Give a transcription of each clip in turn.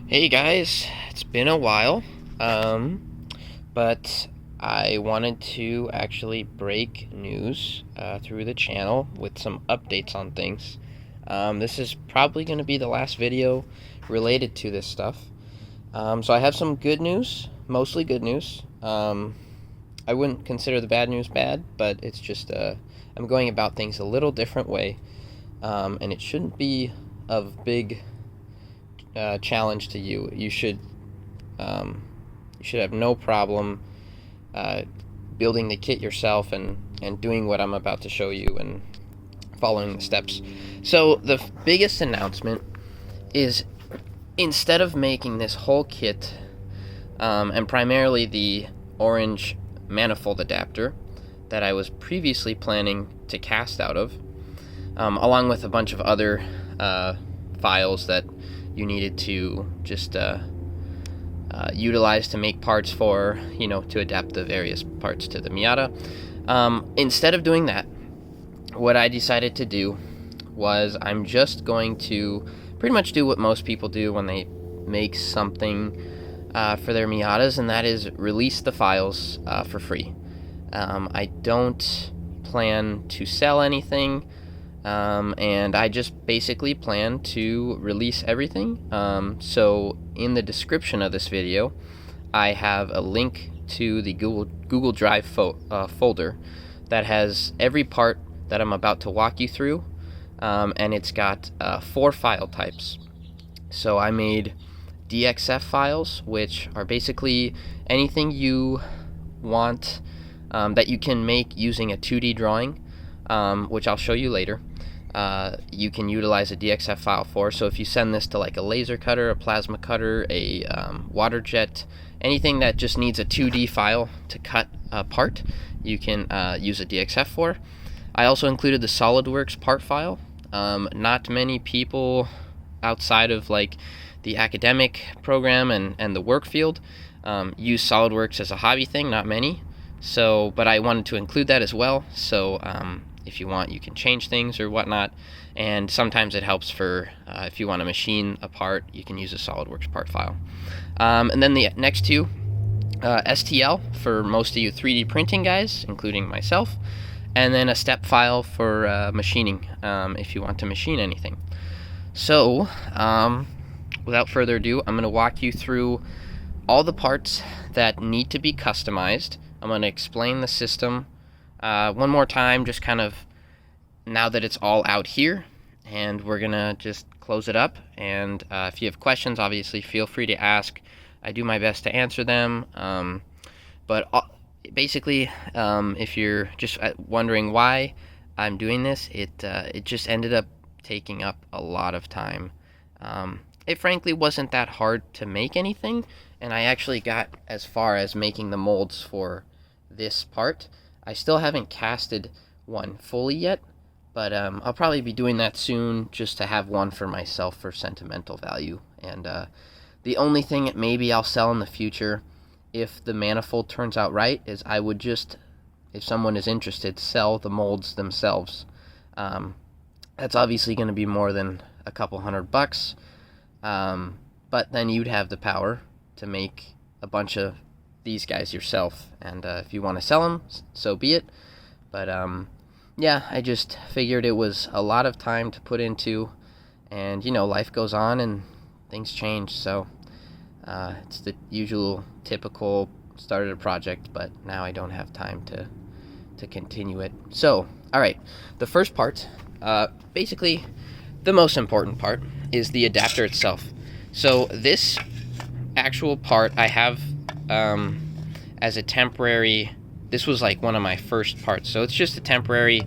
Hey guys, it's been a while, but I wanted to actually break news through the channel with some updates on things. This is probably going to be the last video related to this stuff. So I have some good news, mostly good news. I wouldn't consider the bad news bad, but it's just I'm going about things a little different way, and it shouldn't be of big challenge to you. You should have no problem building the kit yourself and doing what I'm about to show you and following the steps. So the biggest announcement is, instead of making this whole kit and primarily the orange manifold adapter that I was previously planning to cast out of, along with a bunch of other files that you needed to just utilize to make parts for, to adapt the various parts to the Miata. Instead of doing that, what I decided to do was I'm just going to pretty much do what most people do when they make something for their Miatas, and that is release the files for free. I don't plan to sell anything. And I just basically plan to release everything. So in the description of this video, I have a link to the Google Drive folder that has every part that I'm about to walk you through, and it's got 4 file types. So I made DXF files, which are basically anything you want that you can make using a 2D drawing, which I'll show you later. You can utilize a DXF file for. So if you send this to like a laser cutter, a plasma cutter, a water jet, anything that just needs a 2D file to cut apart, you can use a DXF for. I also included the SolidWorks part file. Not many people outside of like the academic program and the work field use SolidWorks as a hobby thing, not many. So, but I wanted to include that as well. So if you want, you can change things or whatnot, and sometimes it helps for if you want to machine a part, you can use a SolidWorks part file. And then the next two, STL for most of you 3D printing guys, including myself, and then a step file for machining if you want to machine anything. So without further ado, I'm going to walk you through all the parts that need to be customized. I'm going to explain the system one more time, just kind of now that it's all out here, and we're gonna just close it up. And if you have questions, obviously feel free to ask. I do my best to answer them, but basically if you're just wondering why I'm doing this, it just ended up taking up a lot of time. It frankly wasn't that hard to make anything, and I actually got as far as making the molds for this part. I still haven't casted one fully yet, but I'll probably be doing that soon, just to have one for myself for sentimental value. And the only thing that maybe I'll sell in the future, if the manifold turns out right, is I would just, if someone is interested, sell the molds themselves. That's obviously going to be more than a couple $100, but then you'd have the power to make a bunch of these guys yourself, and if you want to sell them, so be it. But yeah, I just figured it was a lot of time to put into, and life goes on and things change, so it's the usual typical started a project, but now I don't have time to continue it. So alright, the first part, basically the most important part, is the adapter itself. So this actual part I have as a temporary, this was like one of my first parts, so it's just a temporary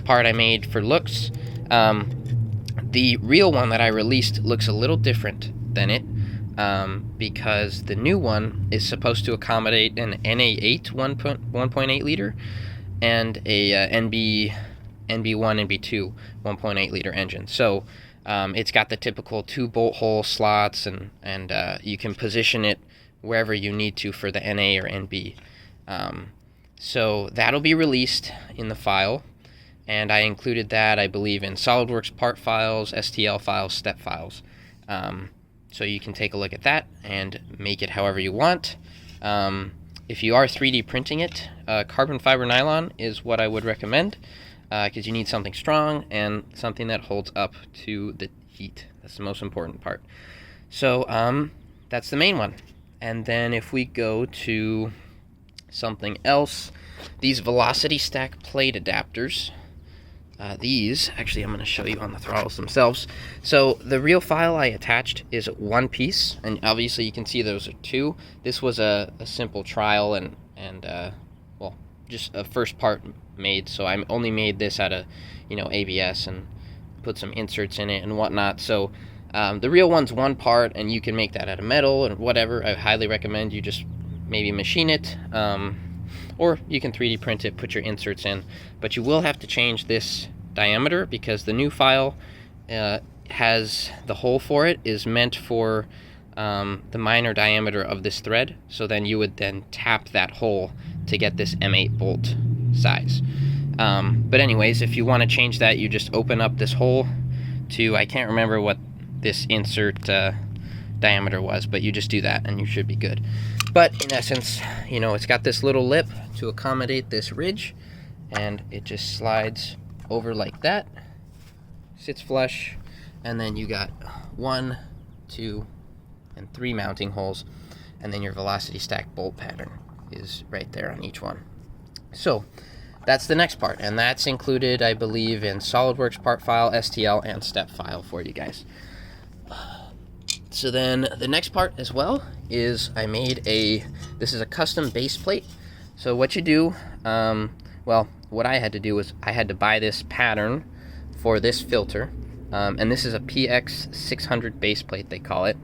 part I made for looks. The real one that I released looks a little different than it, because the new one is supposed to accommodate an NA8 1.8 liter and a NB1 NB2 1.8 liter engine. So it's got the typical 2 bolt hole slots, and you can position it wherever you need to for the NA or NB. So that'll be released in the file, and I included that, I believe, in SolidWorks part files, STL files, step files. So you can take a look at that and make it however you want. If you are 3D printing it, carbon fiber nylon is what I would recommend, because you need something strong and something that holds up to the heat. That's the most important part. So that's the main one. And then if we go to something else, these velocity stack plate adapters. These, actually I'm going to show you on the throttles themselves. So the real file I attached is one piece, and obviously you can see those are two. This was a simple trial and well, just a first part made, so I only made this out of, ABS and put some inserts in it and whatnot. So the real one's one part, and you can make that out of metal or whatever. I highly recommend you just maybe machine it, or you can 3D print it, put your inserts in, but you will have to change this diameter because the new file has the hole for it is meant for the minor diameter of this thread. So then you would then tap that hole to get this M8 bolt size. But anyways, if you want to change that, you just open up this hole to, I can't remember what this insert diameter was, but you just do that and you should be good. But in essence, it's got this little lip to accommodate this ridge, and it just slides over like that, sits flush, and then you got 1, 2, and 3 mounting holes, and then your velocity stack bolt pattern is right there on each one. So that's the next part, and that's included, I believe, in SolidWorks part file, STL, and step file for you guys. So then the next part as well is I made this is a custom base plate. So what you do, well, what I had to do was I had to buy this pattern for this filter, and this is a PX600 base plate, they call it.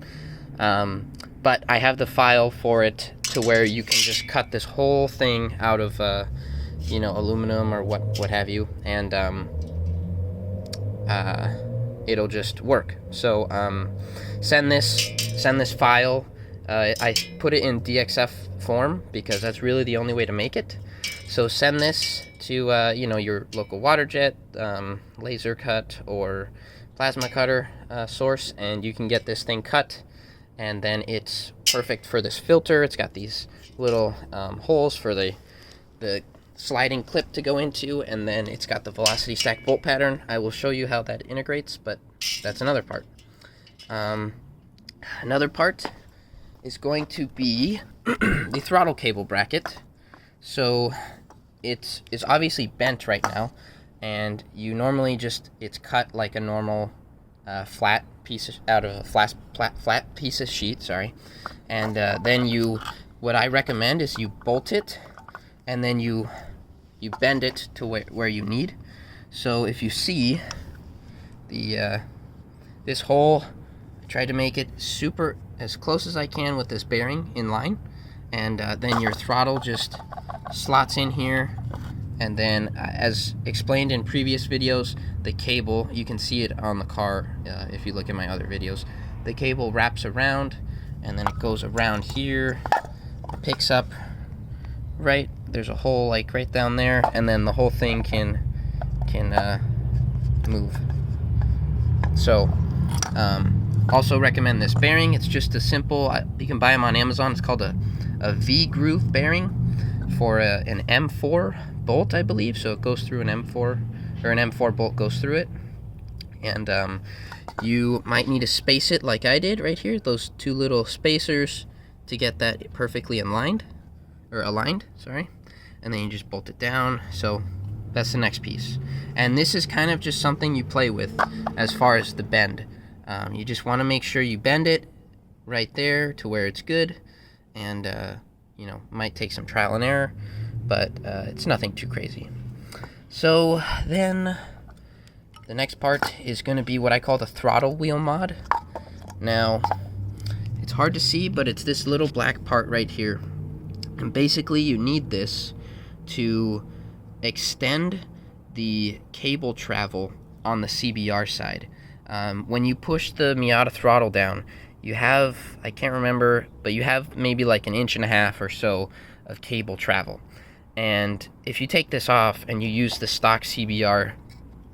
But I have the file for it to where you can just cut this whole thing out of, aluminum or what have you, and it'll just work. So send this file. I put it in DXF form because that's really the only way to make it. So send this to your local water jet, laser cut, or plasma cutter source, and you can get this thing cut, and then it's perfect for this filter. It's got these little holes for the sliding clip to go into, and then it's got the velocity stack bolt pattern. I will show you how that integrates, but that's another part. Another part is going to be the throttle cable bracket. So it's obviously bent right now, and you normally it's cut like a normal flat piece out of a flat piece of sheet, sorry. And then what I recommend is you bolt it, and then you bend it to where you need. So if you see this hole, I tried to make it super as close as I can with this bearing in line, and then your throttle just slots in here, and then as explained in previous videos, the cable, you can see it on the car if you look at my other videos, the cable wraps around, and then it goes around here, picks up right, there's a hole like right down there, and then the whole thing can move. So also recommend this bearing. It's just a simple, you can buy them on Amazon. It's called a V-groove bearing for an M4 bolt, I believe. So it goes through an M4, or an M4 bolt goes through it. And you might need to space it like I did right here, those two little spacers, to get that perfectly aligned, sorry. And then you just bolt it down. So that's the next piece. And this is kind of just something you play with as far as the bend. You just want to make sure you bend it right there to where it's good, and might take some trial and error, but it's nothing too crazy. So then the next part is going to be what I call the throttle wheel mod. Now it's hard to see, but it's this little black part right here, and basically you need this to extend the cable travel on the CBR side. When you push the Miata throttle down, you have, I can't remember, but you have maybe like 1.5 inches or so of cable travel. And if you take this off and you use the stock CBR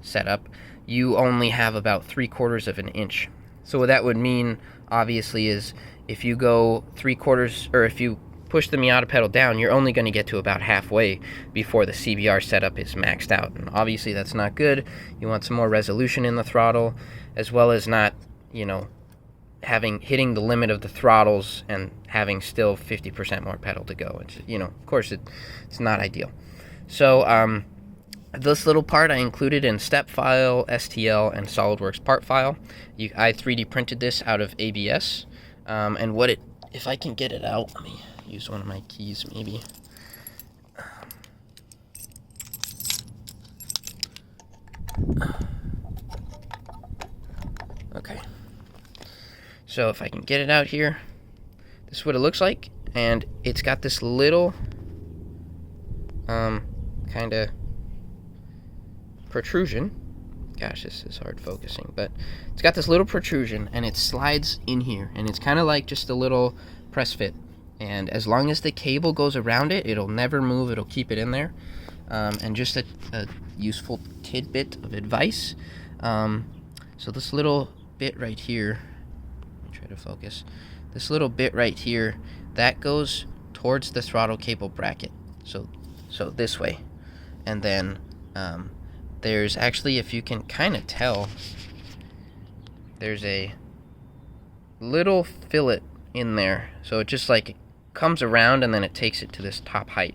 setup, you only have about 3/4 of an inch. So what that would mean obviously is if you go 3/4, or if you push the Miata pedal down, you're only going to get to about halfway before the CBR setup is maxed out. And obviously that's not good. You want some more resolution in the throttle, as well as not, hitting the limit of the throttles and having still 50% more pedal to go. It's, of course it's not ideal. So this little part I included in step file, STL, and SolidWorks part file. I 3D printed this out of ABS, and if I can get it out, let me use one of my keys maybe. Okay. So if I can get it out here, this is what it looks like, and it's got this little kind of protrusion. Gosh, this is hard focusing, but it's got this little protrusion, and it slides in here, and it's kind of like just a little press fit, and as long as the cable goes around it, it'll never move. It'll keep it in there. And just a useful tidbit of advice, so this little bit right here, let me try to focus, this little bit right here, that goes towards the throttle cable bracket, so this way, and then there's actually, if you can kind of tell, there's a little fillet in there, so it just like comes around and then it takes it to this top height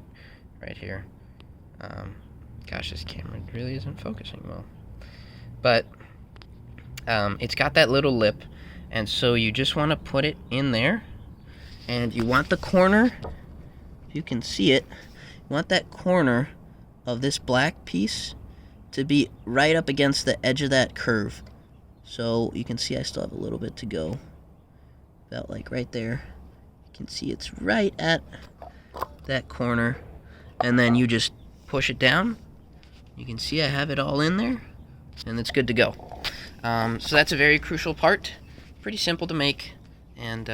right here. Gosh, this camera really isn't focusing well, but it's got that little lip, and so you just want to put it in there, and you want the corner, if you can see it, you want that corner of this black piece to be right up against the edge of that curve. So you can see I still have a little bit to go, about like right there. You can see it's right at that corner, and then you just push it down. You can see I have it all in there, and it's good to go. So that's a very crucial part, pretty simple to make, and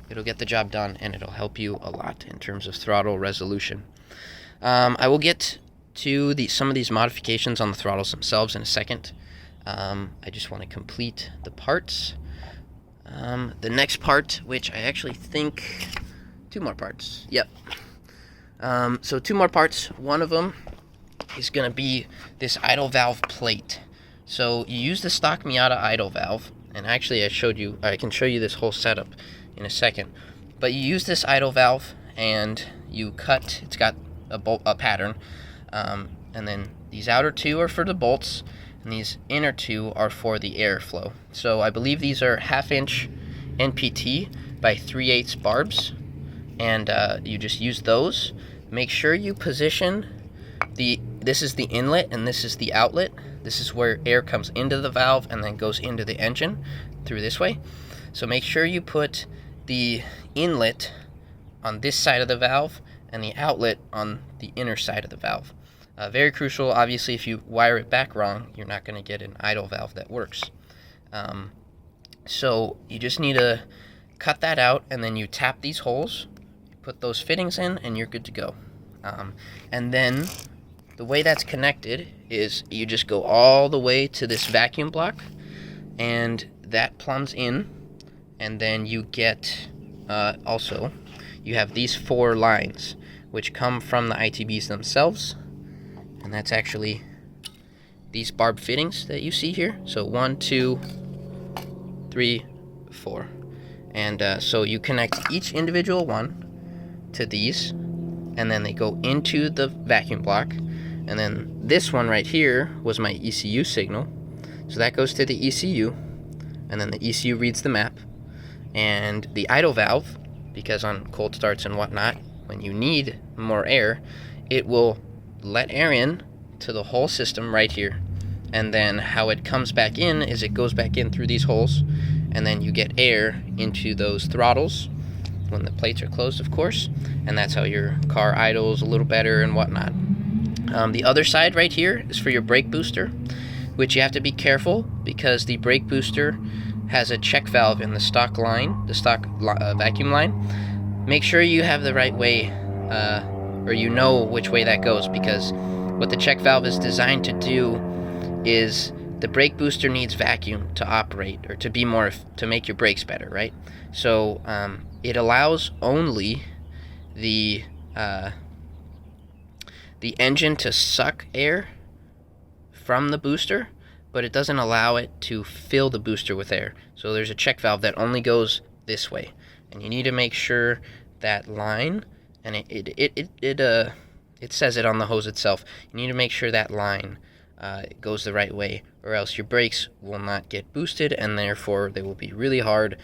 it'll get the job done, and it'll help you a lot in terms of throttle resolution. I will get to some of these modifications on the throttles themselves in a second. I just want to complete the parts. The next part, which I actually think 2 more parts. Yep. So 2 more parts. One of them is going to be this idle valve plate. So you use the stock Miata idle valve, and actually I can show you this whole setup in a second. But you use this idle valve and you cut. It's got a pattern, and then these outer 2 are for the bolts, and these inner 2 are for the airflow. So I believe these are 1/2 inch NPT by 3/8 barbs, and you just use those. Make sure you position this is the inlet and this is the outlet. This is where air comes into the valve and then goes into the engine through this way. So make sure you put the inlet on this side of the valve and the outlet on the inner side of the valve. Very crucial. Obviously, if you wire it back wrong, you're not going to get an idle valve that works. So you just need to cut that out, and then you tap these holes, put those fittings in, and you're good to go. And then the way that's connected is you just go all the way to this vacuum block, and that plumbs in, and then you get also you have these 4 lines which come from the ITBs themselves, and that's actually these barb fittings that you see here. So 1, 2, 3, 4, and so you connect each individual one to these, and then they go into the vacuum block. And then this one right here was my ECU signal, so that goes to the ECU, and then the ECU reads the map. And the idle valve, because on cold starts and whatnot, when you need more air, it will let air in to the whole system right here. And then how it comes back in is it goes back in through these holes, and then you get air into those throttles when the plates are closed, of course, and that's how your car idles a little better and whatnot. The other side right here is for your brake booster, which you have to be careful because the brake booster has a check valve in the stock line, vacuum line. Make sure you have the right way, or you know which way that goes, because what the check valve is designed to do is the brake booster needs vacuum to operate, or to make your brakes better, right? So it allows only the engine to suck air from the booster, but it doesn't allow it to fill the booster with air. So there's a check valve that only goes this way, and you need to make sure that line, and it says it on the hose itself, you need to make sure that line goes the right way, or else your brakes will not get boosted, and therefore they will be really hard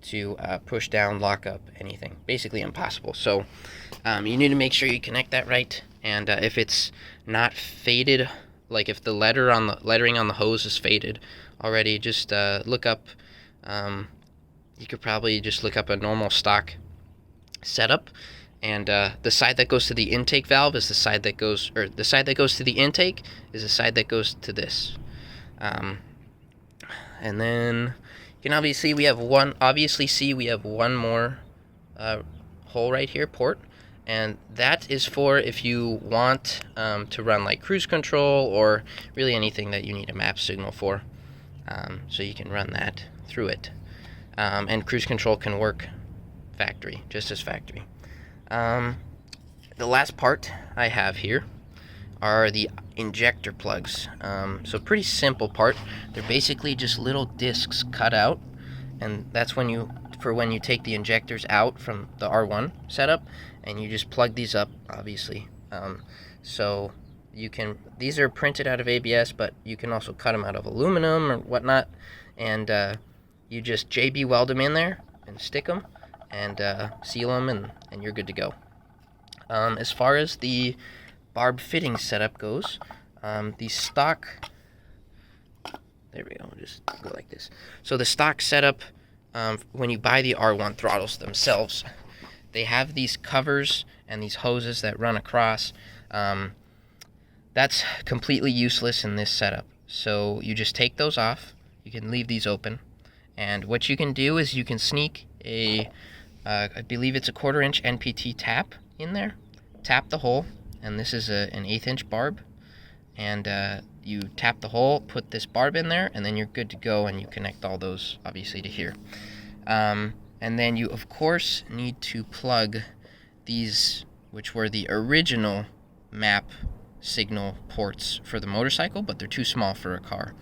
to push down, lock up, anything. Basically impossible. So you need to make sure you connect that right, and if it's not faded, like if the lettering on the hose is faded already, just look up, you could probably just look up a normal stock setup, and the side that goes to the intake valve is the side that goes, or the side that goes to the intake is the side that goes to this. And then you can obviously see we have one more hole right here, port, and that is for if you want to run like cruise control or really anything that you need a map signal for. So you can run that through it, and cruise control can work factory, just as factory. The last part I have here are the injector plugs. So pretty simple part. They're basically just little discs cut out, and that's when you take the injectors out from the R1 setup, and you just plug these up, obviously. So these are printed out of ABS, but you can also cut them out of aluminum or whatnot, and you just JB weld them in there and stick them and seal them, and you're good to go. As far as the barb fitting setup goes, the stock, there we go, just go like this. So the stock setup, when you buy the R1 throttles themselves, they have these covers and these hoses that run across. That's completely useless in this setup. So you just take those off. You can leave these open, and what you can do is you can sneak I believe it's a 1/4 inch NPT tap in there. Tap the hole, and this is an 1/8 inch barb, and you tap the hole, put this barb in there, and then you're good to go, and you connect all those obviously to here. And then you of course need to plug these, which were the original map signal ports for the motorcycle, but they're too small for a car.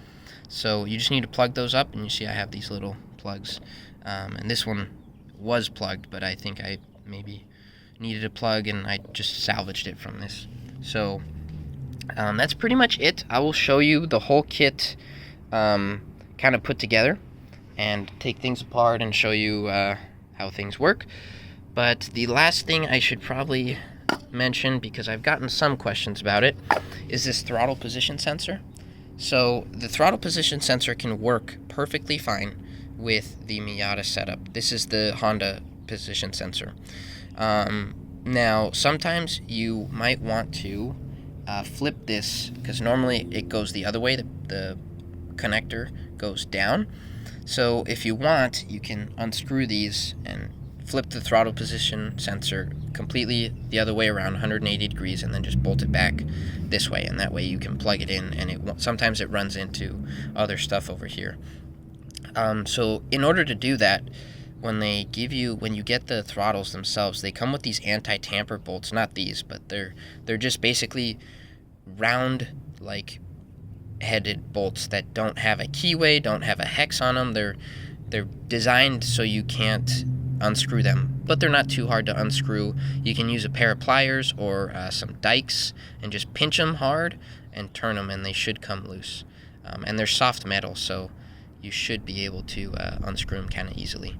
So you just need to plug those up, and you see I have these little plugs, and this one was plugged, but I think I maybe needed a plug, and I just salvaged it from this. So that's pretty much it. I will show you the whole kit kind of put together and take things apart and show you how things work. But the last thing I should probably mention, because I've gotten some questions about it, is this throttle position sensor. So the throttle position sensor can work perfectly fine with the Miata setup. This is the Honda position sensor. Now, sometimes you might want to flip this, because normally it goes the other way. The connector goes down. So if you want, you can unscrew these and flip the throttle position sensor completely the other way around, 180 degrees, and then just bolt it back this way, and that way you can plug it in, and sometimes it runs into other stuff over here. So in order to do that, when you get the throttles themselves, they come with these anti-tamper bolts. Not these, but they're just basically round, like headed bolts that don't have a keyway, don't have a hex on them. They're designed so you can't unscrew them, but they're not too hard to unscrew. You can use a pair of pliers or some dikes and just pinch them hard and turn them, and they should come loose. And they're soft metal, so you should be able to unscrew them kind of easily.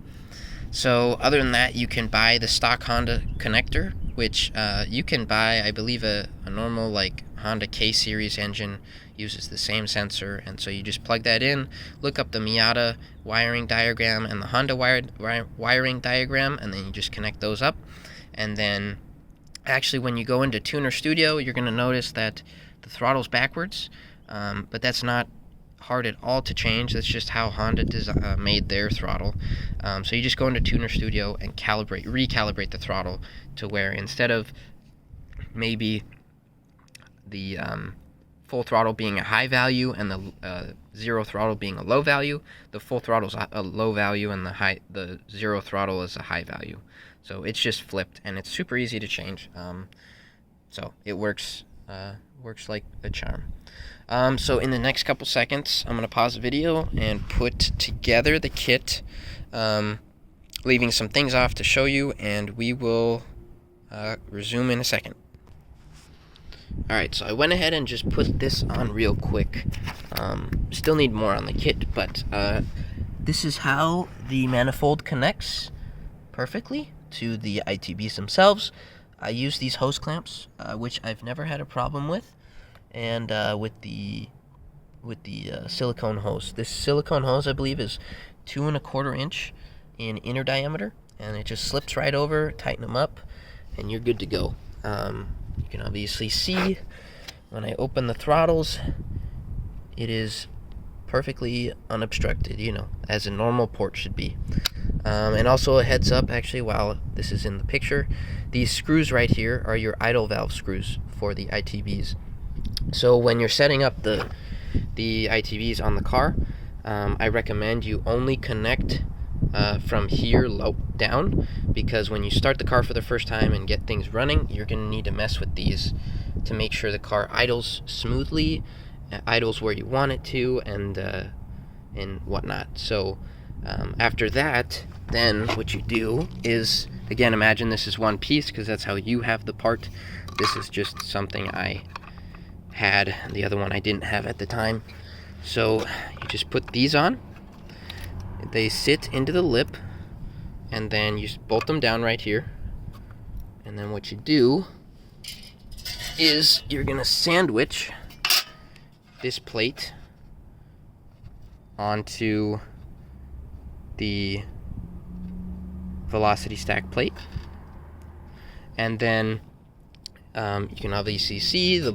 So other than that, you can buy the stock Honda connector, which you can buy, I believe a normal like Honda K-Series engine uses the same sensor, and so you just plug that in, look up the Miata wiring diagram and the Honda wiring diagram, and then you just connect those up. And then actually when you go into Tuner Studio, you're going to notice that the throttle's backwards, but that's not hard at all to change. That's just how Honda made their throttle. So you just go into Tuner Studio and recalibrate the throttle to where instead of maybe the full throttle being a high value and the zero throttle being a low value. The full throttle is a low value and the zero throttle is a high value. So it's just flipped, and it's super easy to change. So it works like a charm. So in the next couple seconds, I'm going to pause the video and put together the kit, leaving some things off to show you, and we will resume in a second. Alright, so I went ahead and just put this on real quick. Still need more on the kit, but this is how the manifold connects perfectly to the ITBs themselves. I use these hose clamps, which I've never had a problem with, and with the silicone hose. This silicone hose, I believe, is 2 1/4 inch in inner diameter, and it just slips right over. Tighten them up, and you're good to go. You can obviously see when I open the throttles, it is perfectly unobstructed, as a normal port should be. And also a heads up, actually, while this is in the picture, these screws right here are your idle valve screws for the ITBs. So when you're setting up the ITBs on the car, I recommend you only connect from here down, because when you start the car for the first time and get things running, you're going to need to mess with these to make sure the car idles smoothly, idles where you want it to, and whatnot. So after that, then what you do is, again, imagine this is one piece, because that's how you have the part. This is just something I had, the other one I didn't have at the time. So you just put these on. They sit into the lip, and then you bolt them down right here. And then what you do is you're going to sandwich this plate onto the velocity stack plate. And then you can obviously see the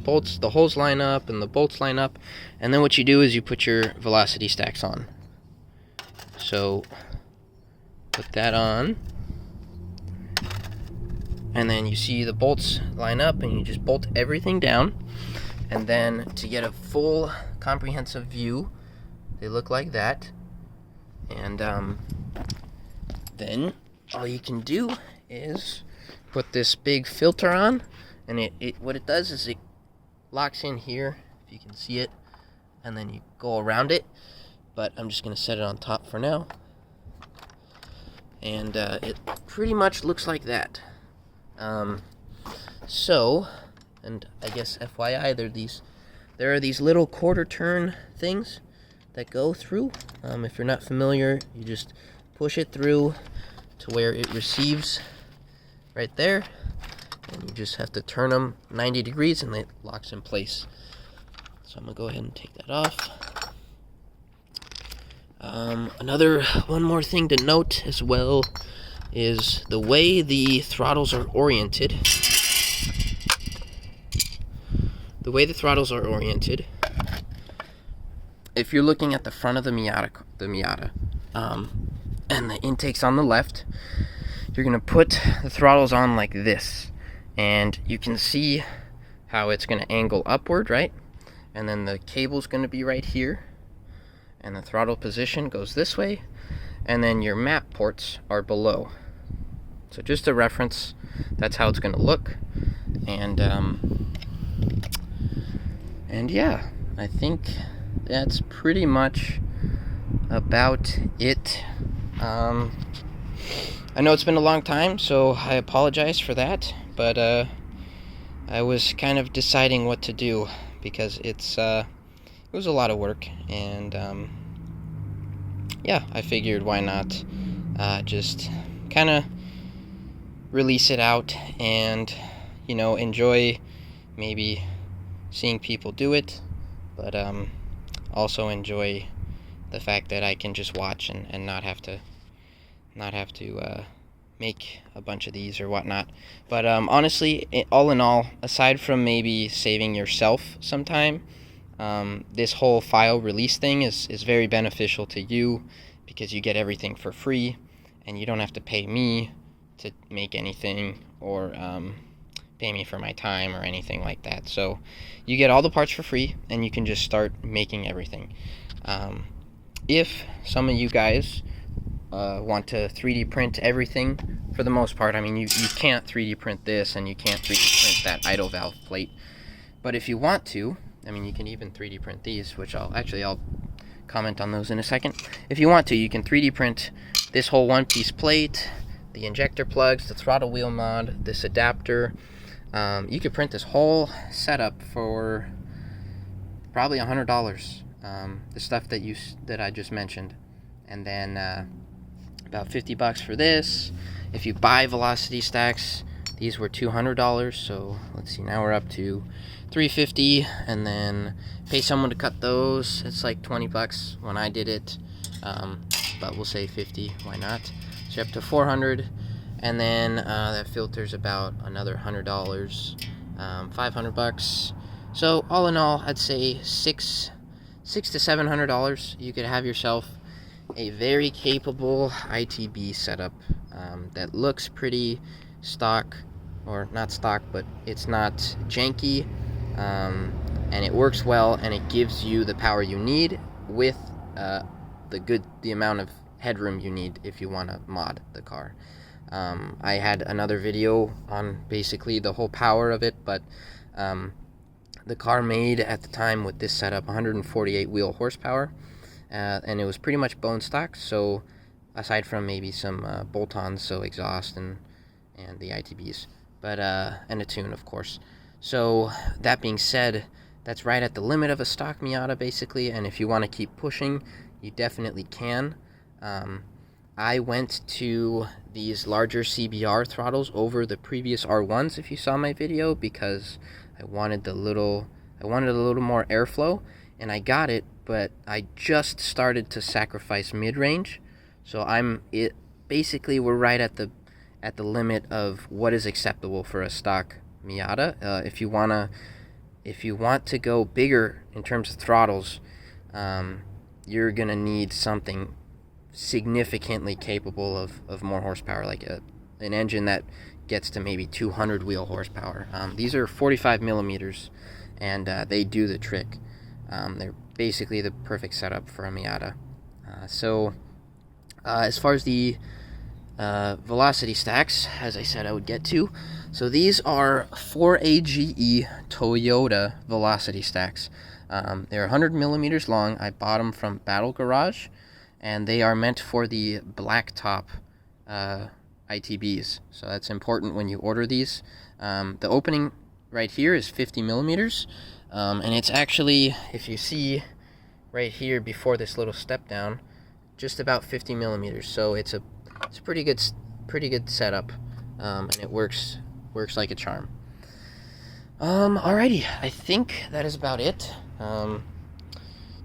holes line up and the bolts line up. And then what you do is you put your velocity stacks on. So put that on, and then you see the bolts line up, and you just bolt everything down. And then to get a full comprehensive view, they look like that. And then all you can do is put this big filter on, and what it does is it locks in here, if you can see it, and then you go around it. But I'm just going to set it on top for now. And it pretty much looks like that. So, and I guess FYI, there are these little quarter turn things that go through. If you're not familiar, you just push it through to where it receives right there. And you just have to turn them 90 degrees, and it locks in place. So I'm going to go ahead and take that off. One more thing to note as well is the way the throttles are oriented. If you're looking at the front of the Miata, and the intake's on the left, you're going to put the throttles on like this, and you can see how it's going to angle upward, right? And then the cable's going to be right here, and the throttle position goes this way, and then your map ports are below. So just a reference, that's how it's going to look. And yeah, I think that's pretty much about it. I know it's been a long time, so I apologize for that, but I was kind of deciding what to do, because it was a lot of work, and yeah, I figured why not just kind of release it out and, enjoy maybe seeing people do it, but also enjoy the fact that I can just watch and not have to make a bunch of these or whatnot. But honestly, all in all, aside from maybe saving yourself some time, this whole file release thing is very beneficial to you, because you get everything for free, and you don't have to pay me to make anything or pay me for my time or anything like that. So you get all the parts for free, and you can just start making everything. If some of you guys want to 3D print everything, for the most part, I mean, you can't 3D print this, and you can't 3D print that idle valve plate. But if you want to, I mean, you can even 3D print these, which I'll comment on those in a second. If you want to, you can 3D print this whole one-piece plate, the injector plugs, the throttle wheel mod, this adapter. You could print this whole setup for probably $100. The stuff that I just mentioned, and then about $50 for this. If you buy velocity stacks, these were $200. So let's see, now we're up to $350, and then pay someone to cut those. It's like $20 when I did it, but we'll say $50. Why not? So you're up to $400, and then that filter's about another $100, $500. So all in all, I'd say $600 to $700. You could have yourself a very capable ITB setup that looks pretty stock, or not stock, but it's not janky, and it works well, and it gives you the power you need with the amount of headroom you need if you want to mod the car. I had another video on basically the whole power of it, but the car made at the time with this setup 148 wheel horsepower, and it was pretty much bone stock, so aside from maybe some bolt-ons, so exhaust and the ITBs, but and a tune, of course. So that being said, that's right at the limit of a stock Miata basically, and if you want to keep pushing, you definitely can. I went to these larger CBR throttles over the previous R1s, if you saw my video, because I wanted a little more airflow, and I got it, but I just started to sacrifice mid-range, so basically we're right at the limit of what is acceptable for a stock Miata. If you want to go bigger in terms of throttles, you're gonna need something significantly capable of more horsepower, like an engine that gets to maybe 200 wheel horsepower. These are 45 millimeters, and they do the trick. They're basically the perfect setup for a Miata. So as far as the velocity stacks, as I said I would get to, so these are 4AGE Toyota velocity stacks. They're 100 millimeters long. I bought them from Battle Garage, and they are meant for the blacktop ITBs. So that's important when you order these. The opening right here is 50 millimeters, and it's actually, if you see right here before this little step down, just about 50 millimeters. So it's a pretty good setup, and it works like a charm. Alrighty, I think that is about it.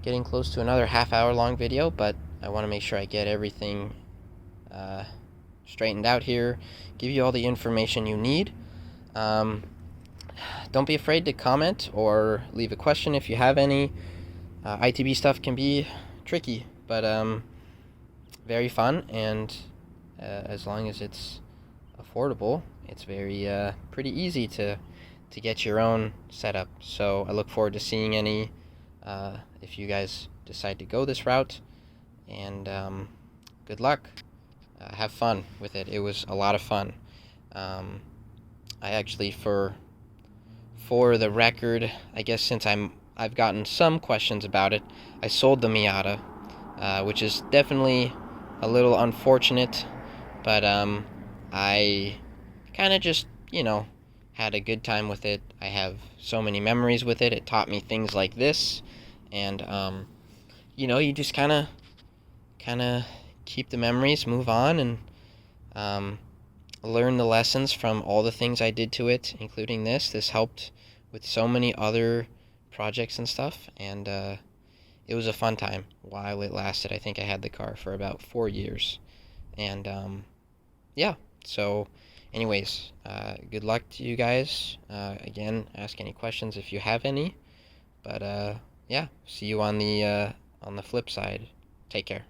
Getting close to another half-hour long video, but I want to make sure I get everything straightened out here, give you all the information you need. Don't be afraid to comment or leave a question if you have any. ITB stuff can be tricky, but very fun, and as long as it's affordable, it's pretty easy to get your own setup. So I look forward to seeing any if you guys decide to go this route, and good luck. Have fun with it. It was a lot of fun. I actually, for the record, I guess since I've gotten some questions about it, I sold the Miata, which is definitely a little unfortunate, but I kind of just, had a good time with it. I have so many memories with it. It taught me things like this, and you just kind of keep the memories, move on, and learn the lessons from all the things I did to it, including this. This helped with so many other projects and stuff, and it was a fun time while it lasted. I think I had the car for about 4 years, and yeah, so anyways, good luck to you guys. Again, ask any questions if you have any, but yeah, see you on the flip side. Take care.